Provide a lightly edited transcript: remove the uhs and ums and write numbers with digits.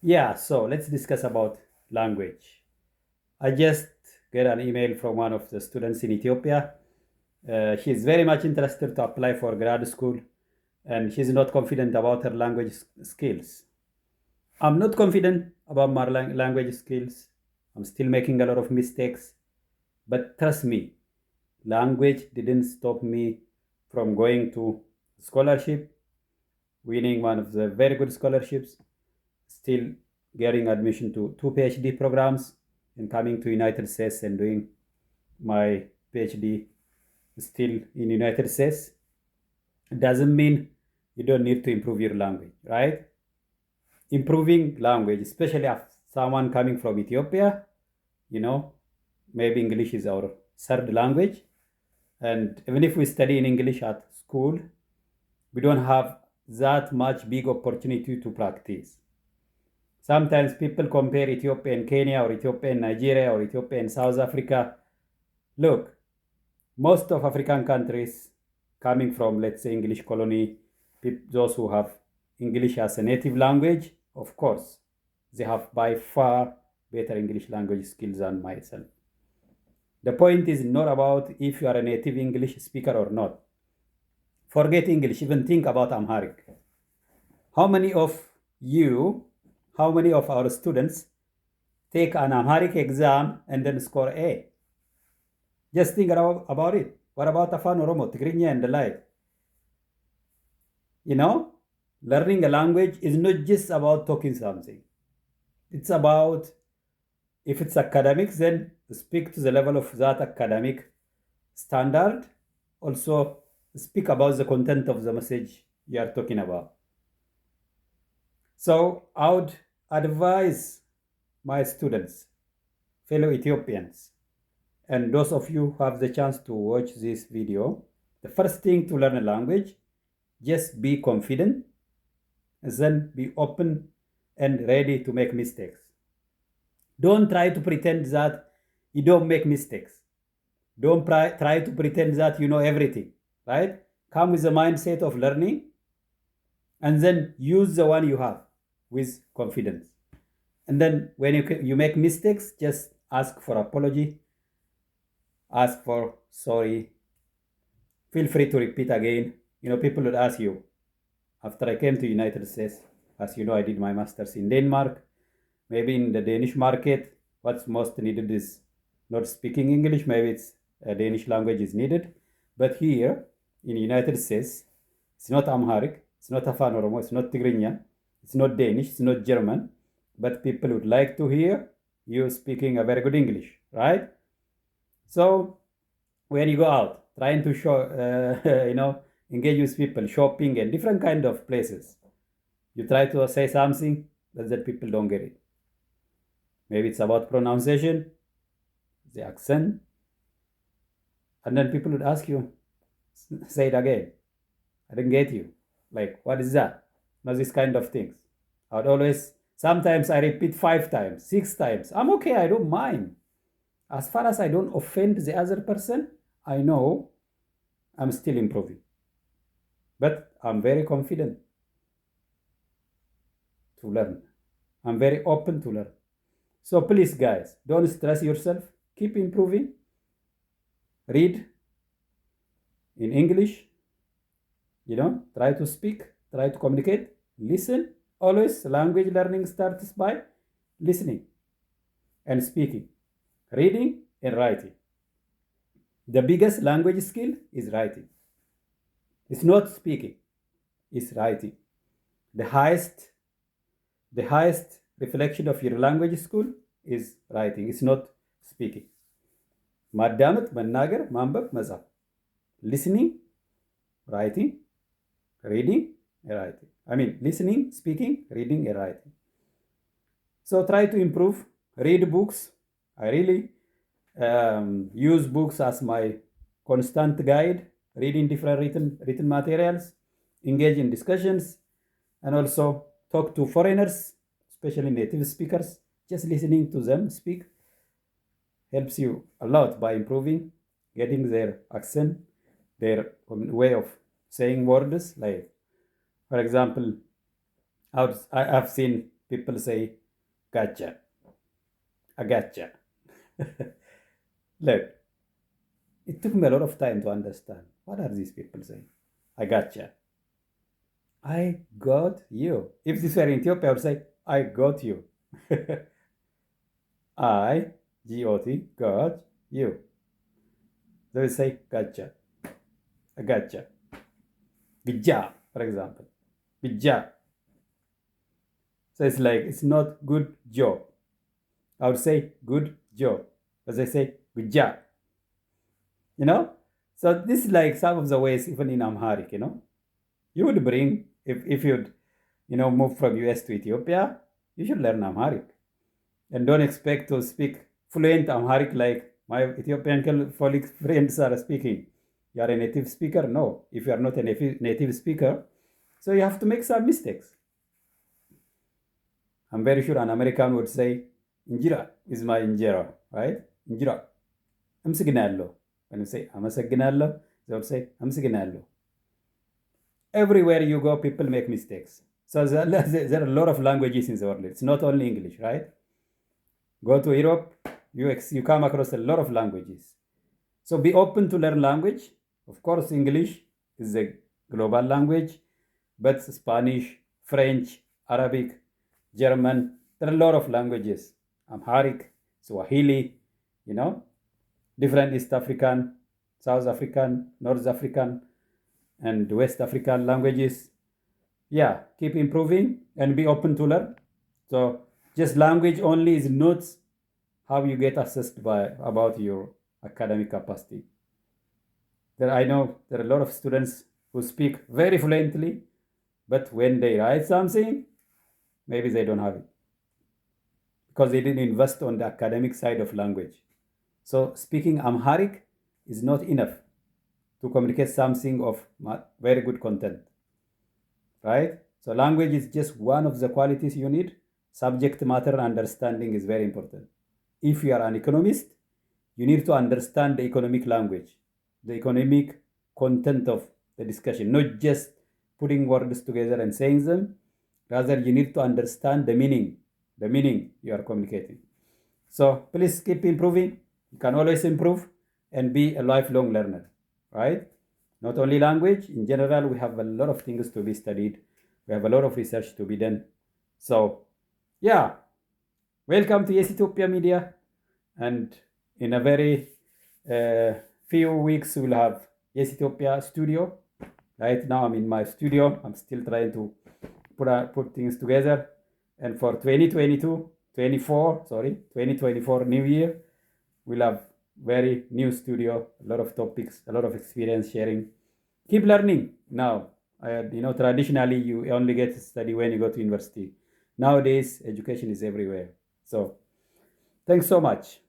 Yeah, so let's discuss about language. I just get an email from one of the students in Ethiopia. She's very much interested to apply for grad school, and she's not confident about her language skills. I'm not confident about my language skills. I'm still making a lot of mistakes. But trust me, language didn't stop me from going to scholarship, winning one of the very good scholarships, still getting admission to two PhD programs, and coming to United States and doing my PhD still in United States. It doesn't mean you don't need to improve your language, right? Improving language, especially as someone coming from Ethiopia, you know, maybe English is our third language. And even if we study in English at school, we don't have that much big opportunity to practice. Sometimes people compare Ethiopia and Kenya or Ethiopia and Nigeria or Ethiopia and South Africa. Look, most of African countries coming from, let's say, English colony, those who have English as a native language, of course, they have by far better English language skills than myself. The point is not about if you are a native English speaker or not. Forget English, even think about Amharic. How many of you, how many of our students take an Amharic exam and then score A? Just think about it. What about Afan Oromo, Tigrinya, and the like? You know, learning a language is not just about talking something. It's about, if it's academics, then speak to the level of that academic standard. Also, speak about the content of the message you are talking about. So, I would advise my students, fellow Ethiopians, and those of you who have the chance to watch this video, the first thing to learn a language, just be confident, and then be open and ready to make mistakes. Don't try to pretend that you don't make mistakes. Don't try to pretend that you know everything, right? Come with the mindset of learning and then use the one you have with confidence. And then when you make mistakes, just ask for apology, ask for sorry, feel free to repeat again. You know, people would ask you, after I came to United States, as you know, I did my master's in Denmark. Maybe in the Danish market, what's most needed is not speaking English. Maybe it's Danish language is needed. But here in United States, it's not Amharic, it's not Afan Oromo, it's not Tigrinya, it's not Danish, it's not German. But people would like to hear you speaking a very good English, right? So when you go out, trying to show, engage with people, shopping and different kind of places, you try to say something, but that people don't get it. Maybe it's about pronunciation, the accent, and then people would ask you, say it again. I didn't get you. Like, what is that? You know, these kind of things. I would always, sometimes I repeat 5 times, 6 times. I'm okay, I don't mind. As far as I don't offend the other person, I know I'm still improving. But I'm very confident to learn. I'm very open to learn. So please, guys, don't stress yourself. Keep improving. Read in English. Try to speak, try to communicate, listen. Always, language learning starts by listening and speaking, reading and writing. The biggest language skill is writing. It's not speaking, it's writing. The highest, the highest reflection of your language skill is writing. It's not speaking. ማዳመጥ መናገር ማንበብ መጻፍ listening writing reading writing listening speaking reading and writing. So try to improve, read books. I really use books as my constant guide, reading different written materials, engage in discussions, and also talk to foreigners, especially native speakers. Just listening to them speak helps you a lot by improving, getting their accent, their way of saying words. Like, for example, I've seen people say gotcha. I gotcha. Look, it took me a lot of time to understand. What are these people saying? I gotcha. I got you. If this were in Ethiopia, I would say, I got you. I, G-O-T, got you. They will say, gotcha. I gotcha. Good job, for example. Good job. So it's like, it's not good job. I would say good job. As I say, good job. You know? So this is like some of the ways, even in Amharic, you know? You would bring, if you'd, move from US to Ethiopia, you should learn Amharic. And don't expect to speak fluent Amharic like my Ethiopian colleagues, friends are speaking. You are a native speaker? No. If you are not a native speaker, so you have to make some mistakes. I'm very sure an American would say, Injira is my injera, right? Injira. Amsignallo. When you say Amasagnallo, they would say Amsignallo. Everywhere you go, people make mistakes. So there are a lot of languages in the world. It's not only English, right? Go to Europe, you come across a lot of languages. So be open to learn language. Of course, English is a global language, but Spanish, French, Arabic, German, there are a lot of languages. Amharic, Swahili, different East African, South African, North African, and West African languages. Yeah, keep improving and be open to learn. So just language only is not how you get assessed about your academic capacity. I know there are a lot of students who speak very fluently, but when they write something, maybe they don't have it because they didn't invest on the academic side of language. So speaking Amharic is not enough to communicate something of very good content, right? So language is just one of the qualities you need. Subject matter understanding is very important. If you are an economist, you need to understand the economic language, the economic content of the discussion, not just putting words together and saying them. Rather, you need to understand the meaning you are communicating. So please keep improving. You can always improve and be a lifelong learner, right? Not only language, in general, we have a lot of things to be studied. We have a lot of research to be done. So, yeah, welcome to Yes Ethiopia Media. And in a very few weeks, we'll have Yes Ethiopia Studio. Right now, I'm in my studio. I'm still trying to put things together. And for 2024 New Year, we'll have very new studio, a lot of topics, a lot of experience sharing. Keep learning now. Traditionally, you only get to study when you go to university. Nowadays, education is everywhere. So, thanks so much.